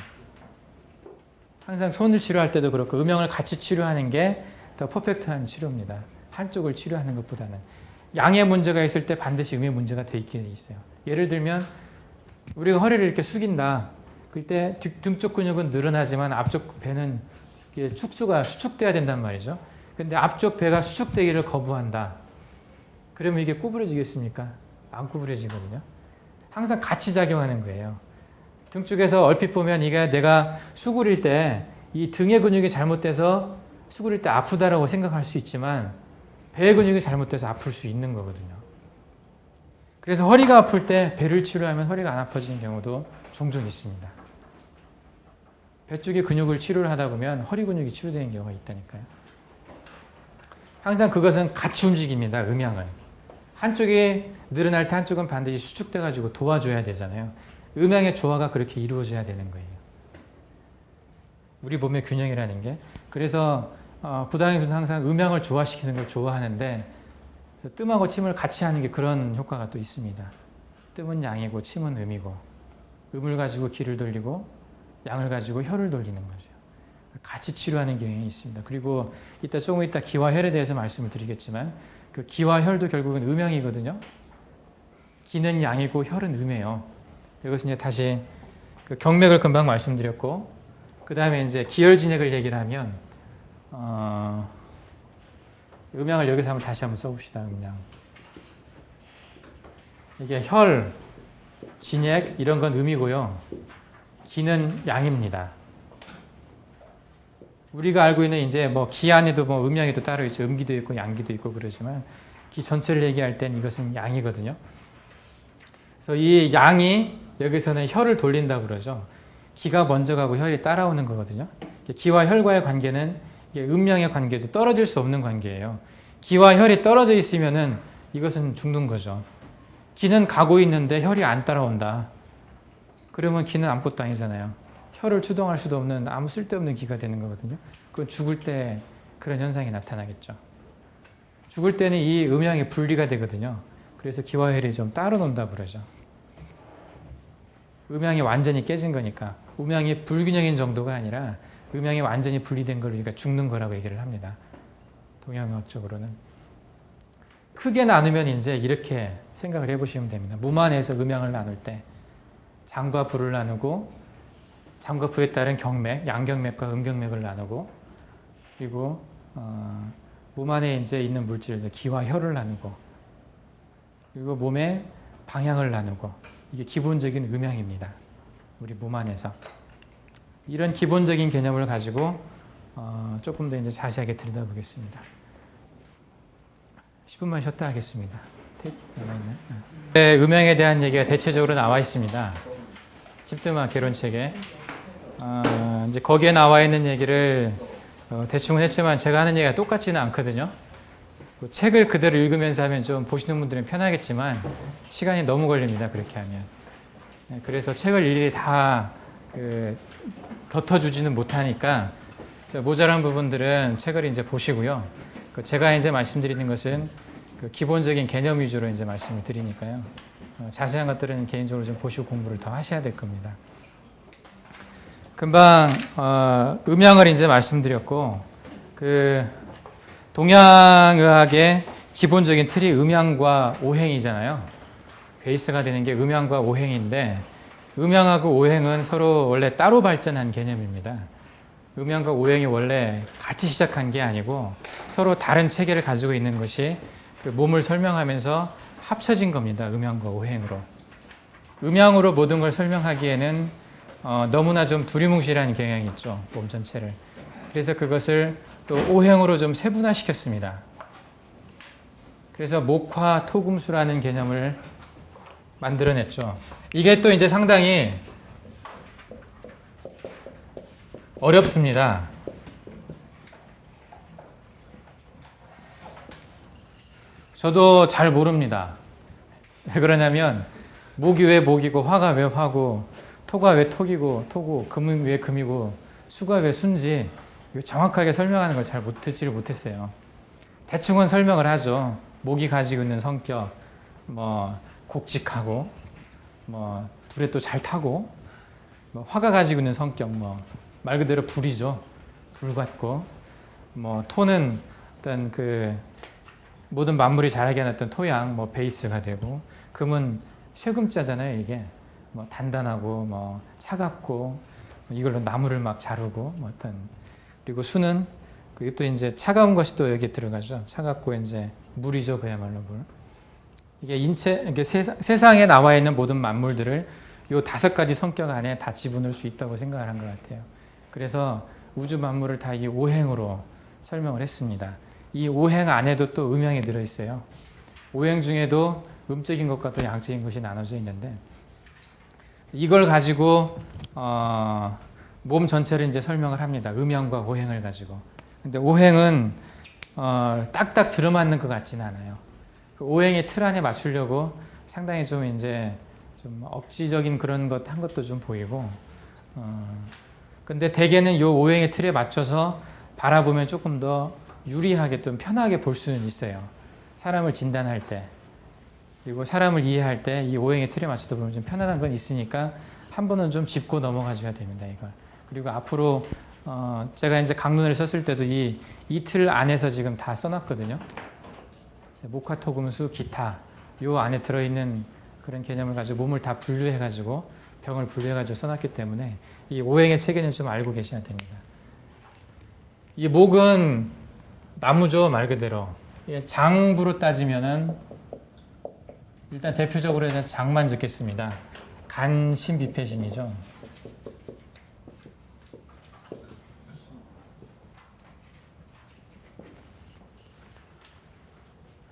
항상 손을 치료할 때도 그렇고 음양을 같이 치료하는 게 더 퍼펙트한 치료입니다. 한쪽을 치료하는 것보다는. 양의 문제가 있을 때 반드시 음의 문제가 돼 있게 돼 있어요. 예를 들면 우리가 허리를 이렇게 숙인다. 그때 등 쪽 근육은 늘어나지만 앞쪽 배는 수축돼야 된단 말이죠. 근데 앞쪽 배가 수축되기를 거부한다. 그러면 이게 구부러지겠습니까? 안 구부러지거든요. 항상 같이 작용하는 거예요. 등 쪽에서 얼핏 보면 이게 내가 수그릴 때 이 등의 근육이 잘못돼서 수그릴 때 아프다라고 생각할 수 있지만 배의 근육이 잘못돼서 아플 수 있는 거거든요. 그래서 허리가 아플 때 배를 치료하면 허리가 안 아파지는 경우도 종종 있습니다. 배 쪽의 근육을 치료를 하다 보면 허리 근육이 치료되는 경우가 있다니까요. 항상 그것은 같이 움직입니다. 음양은. 한쪽이 늘어날 때 한쪽은 반드시 수축돼가지고 도와줘야 되잖아요. 음양의 조화가 그렇게 이루어져야 되는 거예요. 우리 몸의 균형이라는 게. 그래서 구당에서는 항상 음양을 조화시키는 걸 좋아하는데 뜸하고 침을 같이 하는 게 그런 효과가 또 있습니다. 뜸은 양이고 침은 음이고 음을 가지고 기를 돌리고 양을 가지고 혈을 돌리는 거죠. 같이 치료하는 경향이 있습니다. 그리고 조금 이따 기와 혈에 대해서 말씀을 드리겠지만 그 기와 혈도 결국은 음양이거든요. 기는 양이고 혈은 음이에요. 이것은 이제 다시 그 경맥을 금방 말씀드렸고 그 다음에 이제 기혈진액을 얘기를 하면 음양을 여기서 다시 한번 써봅시다. 음양. 이게 혈, 진액 이런 건 음이고요. 기는 양입니다. 우리가 알고 있는 이제 뭐 기 안에도 뭐 음양이 또 따로 있죠. 음기도 있고 양기도 있고 그러지만 기 전체를 얘기할 땐 이것은 양이거든요. 그래서 이 양이 여기서는 혈을 돌린다고 그러죠. 기가 먼저 가고 혈이 따라오는 거거든요. 기와 혈과의 관계는 음양의 관계도 떨어질 수 없는 관계예요. 기와 혈이 떨어져 있으면은 이것은 죽는 거죠. 기는 가고 있는데 혈이 안 따라온다. 그러면 기는 아무것도 아니잖아요. 혀를 추동할 수도 없는 아무 쓸데없는 기가 되는 거거든요. 그건 죽을 때 그런 현상이 나타나겠죠. 죽을 때는 이 음양이 분리가 되거든요. 그래서 기와 혈이 좀 따로 논다 그러죠. 음양이 완전히 깨진 거니까 음양이 불균형인 정도가 아니라 음양이 완전히 분리된 걸 우리가 죽는 거라고 얘기를 합니다. 동양의학적으로는. 크게 나누면 이제 이렇게 생각을 해보시면 됩니다. 무만에서 음양을 나눌 때 장과 부를 나누고 장과 부에 따른 경맥, 양경맥과 음경맥을 나누고 그리고 무만에 이제 있는 물질, 기와 혈을 나누고 그리고 몸의 방향을 나누고 이게 기본적인 음양입니다. 우리 무만에서. 이런 기본적인 개념을 가지고 조금 더 이제 자세하게 들여다보겠습니다. 10분만 쉬었다 하겠습니다. 남아있나요? 네, 음양에 대한 얘기가 대체적으로 나와 있습니다. 집드마 개론책에. 이제 거기에 나와 있는 얘기를 대충은 했지만 제가 하는 얘기가 똑같지는 않거든요. 책을 그대로 읽으면서 하면 좀 보시는 분들은 편하겠지만 시간이 너무 걸립니다. 그렇게 하면. 그래서 책을 일일이 다 덮어주지는 못하니까 모자란 부분들은 책을 이제 보시고요. 제가 이제 말씀드리는 것은 기본적인 개념 위주로 이제 말씀을 드리니까요. 자세한 것들은 개인적으로 좀 보시고 공부를 더 하셔야 될 겁니다. 금방 음양을 이제 말씀드렸고 동양의학의 기본적인 틀이 음양과 오행이잖아요. 베이스가 되는 게 음양과 오행인데 음양하고 오행은 서로 원래 따로 발전한 개념입니다. 음양과 오행이 원래 같이 시작한 게 아니고 서로 다른 체계를 가지고 있는 것이 그 몸을 설명하면서 합쳐진 겁니다. 음양과 오행으로. 음양으로 모든 걸 설명하기에는 너무나 좀 두리뭉실한 경향이 있죠. 몸 전체를. 그래서 그것을 또 오행으로 좀 세분화시켰습니다. 그래서 목화 토금수라는 개념을 만들어냈죠. 이게 또 이제 상당히 어렵습니다. 저도 잘 모릅니다. 왜 그러냐면 목이 왜 목이고 화가 왜 화고 토가 왜 톡이고 토고 금은 왜 금이고 수가 왜 순지 정확하게 설명하는 걸 잘 듣지를 못했어요. 대충은 설명을 하죠. 목이 가지고 있는 성격, 뭐 곡직하고, 뭐 불에 또 잘 타고, 뭐 화가 가지고 있는 성격, 뭐 말 그대로 불이죠. 불 같고, 뭐 토는 어떤 모든 만물이 자라게 하는 어떤 토양, 뭐 베이스가 되고, 금은 쇠금자잖아요. 이게 뭐 단단하고, 뭐 차갑고, 이걸로 나무를 막 자르고, 뭐 어떤 그리고 수는 그게 또 이제 차가운 것이 또 여기에 들어가죠. 차갑고 이제 물이죠. 그야말로 물. 이게 세상에 나와 있는 모든 만물들을 이 5가지 성격 안에 다 집어넣을 수 있다고 생각을 한 것 같아요. 그래서 우주 만물을 다 이 오행으로 설명을 했습니다. 이 오행 안에도 또 음양이 들어있어요. 오행 중에도 음적인 것과 또 양적인 것이 나눠져 있는데 이걸 가지고 몸 전체를 이제 설명을 합니다. 음양과 오행을 가지고. 근데 오행은 딱딱 들어맞는 것 같지는 않아요. 그 오행의 틀 안에 맞추려고 상당히 좀 이제 좀 억지적인 그런 것 한 것도 좀 보이고. 근데 대개는 이 오행의 틀에 맞춰서 바라보면 조금 더 유리하게 좀 편하게 볼 수는 있어요. 사람을 진단할 때. 그리고 사람을 이해할 때 이 오행의 틀에 맞춰서 보면 좀 편안한 건 있으니까 한 번은 좀 짚고 넘어가줘야 됩니다. 이걸. 그리고 앞으로 제가 이제 강론을 썼을 때도 이 틀 안에서 지금 다 써놨거든요. 목화토금수 기타 요 안에 들어있는 그런 개념을 가지고 몸을 다 분류해가지고 병을 분류해가지고 써놨기 때문에 이 오행의 체계는 좀 알고 계셔야 됩니다. 이 목은 나무죠. 말 그대로. 장부로 따지면은 일단 대표적으로 장만 적겠습니다. 간신비패신이죠.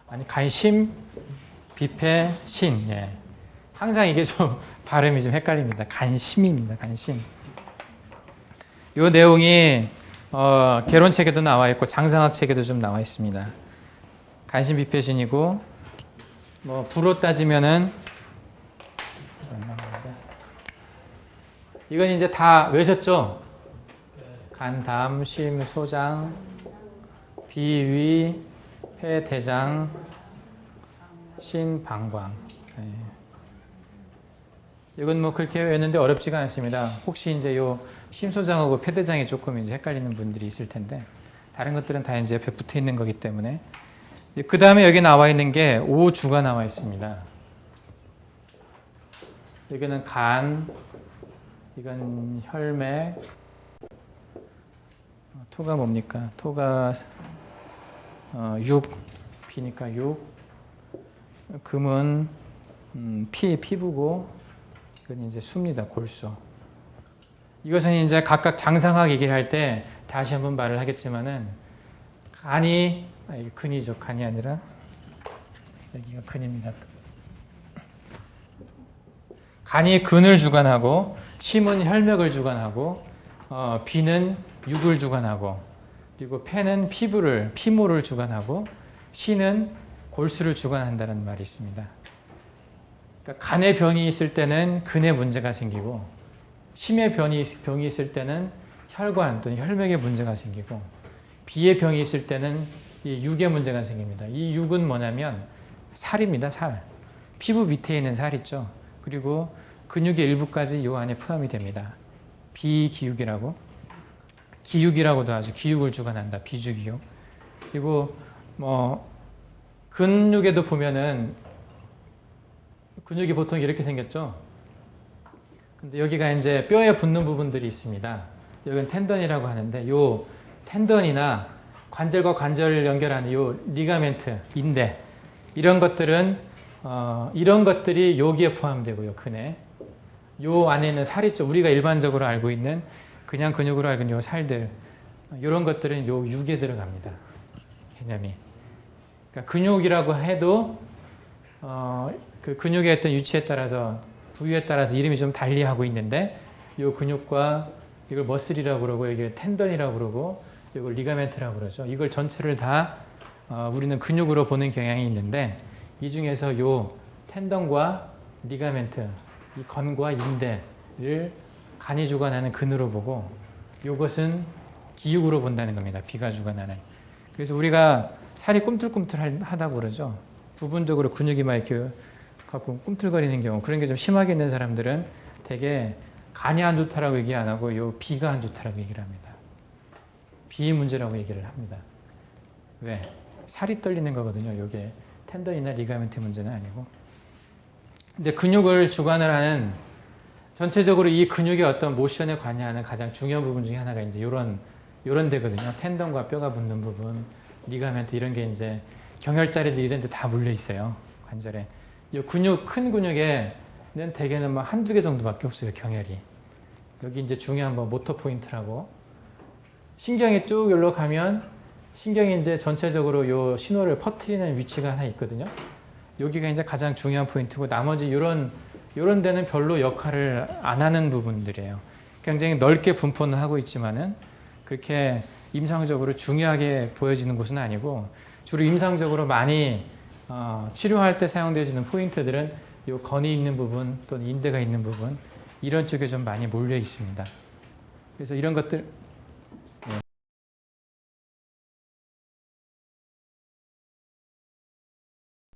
아니 간심, 비패, 신. 예. 항상 이게 좀 발음이 좀 헷갈립니다. 간심입니다. 간심. 이 내용이 개론책에도 나와 있고 장상학 책에도 좀 나와 있습니다. 간심, 비패신이고 부로 따지면은 이건 이제 다 외셨죠? 간, 담, 심, 소장, 비, 위, 폐, 대장, 신, 방광. 네. 이건 뭐 그렇게 외웠는데 어렵지가 않습니다. 혹시 이제 요 심소장하고 폐대장이 조금 이제 헷갈리는 분들이 있을 텐데 다른 것들은 다 이제 옆에 붙어 있는 거기 때문에 그 다음에 여기 나와 있는 게 오주가 나와 있습니다. 여기는 간, 이건 혈맥, 토가 뭡니까? 토가 육, 피니까 육, 금은 피부고 이건 이제 수입니다. 골수. 이것은 이제 각각 장상학 얘기를 할 때 다시 한번 말을 하겠지만은 간이 이게 근이죠. 간이 아니라 여기가 근입니다. 간이 근을 주관하고 심은 혈맥을 주관하고 비는 육을 주관하고 그리고 폐는 피모를 주관하고 신은 골수를 주관한다는 말이 있습니다. 그러니까 간의 병이 있을 때는 근의 문제가 생기고 심의 병이 있을 때는 혈관 또는 혈맥의 문제가 생기고 비의 병이 있을 때는 이 육의 문제가 생깁니다. 이 육은 뭐냐면 살입니다. 살. 피부 밑에 있는 살 있죠. 그리고 근육의 일부까지 이 안에 포함이 됩니다. 비기육이라고. 기육이라고도 하죠. 기육을 주관한다. 비주기육. 그리고 뭐 근육에도 보면은 근육이 보통 이렇게 생겼죠. 근데 여기가 이제 뼈에 붙는 부분들이 있습니다. 여기는 텐던이라고 하는데 요 텐던이나 관절과 관절을 연결하는 요 리가멘트, 인대 이런 것들은 이런 것들이 여기에 포함되고요. 근에 요 안에 있는 살 있죠. 우리가 일반적으로 알고 있는 그냥 근육으로 알고 있는 요 살들 이런 것들은 요 육에 들어갑니다. 개념이. 그러니까 근육이라고 해도 그 근육의 어떤 유치에 따라서 부위에 따라서 이름이 좀 달리하고 있는데 요 근육과 이걸 머슬이라고 그러고 이게 텐던이라고 그러고 이걸 리가멘트라고 그러죠. 이걸 전체를 다 우리는 근육으로 보는 경향이 있는데 이 중에서 요 텐던과 리가멘트, 이 건과 인대를 간이 주관하는 근으로 보고 이것은 기육으로 본다는 겁니다. 비가 주관하는. 그래서 우리가 살이 꿈틀꿈틀하다고 그러죠. 부분적으로 근육이 막 이렇게 갖고 꿈틀거리는 경우 그런 게 좀 심하게 있는 사람들은 되게 간이 안 좋다라고 얘기 안 하고 요 비가 안 좋다라고 얘기를 합니다. 비의 문제라고 얘기를 합니다. 왜? 살이 떨리는 거거든요. 이게 텐던이나 리가멘트 문제는 아니고. 근데 근육을 주관을 하는 전체적으로 이 근육의 어떤 모션에 관여하는 가장 중요한 부분 중에 하나가 이제 요런 데거든요. 텐던과 뼈가 붙는 부분, 리가멘트 이런 게 이제 경혈자리들 이런 데 다 물려 있어요. 관절에. 이 근육, 큰 근육에는 대개는 뭐 한두 개 정도밖에 없어요. 경혈이. 여기 이제 중요한 뭐 모터 포인트라고. 신경이 쭉 여기로 가면 신경이 이제 전체적으로 요 신호를 퍼뜨리는 위치가 하나 있거든요. 여기가 이제 가장 중요한 포인트고 나머지 요런 데는 별로 역할을 안 하는 부분들이에요. 굉장히 넓게 분포는 하고 있지만은 그렇게 임상적으로 중요하게 보여지는 곳은 아니고 주로 임상적으로 많이 치료할 때 사용되어지는 포인트들은 요 건이 있는 부분 또는 인대가 있는 부분 이런 쪽에 좀 많이 몰려 있습니다. 그래서 이런 것들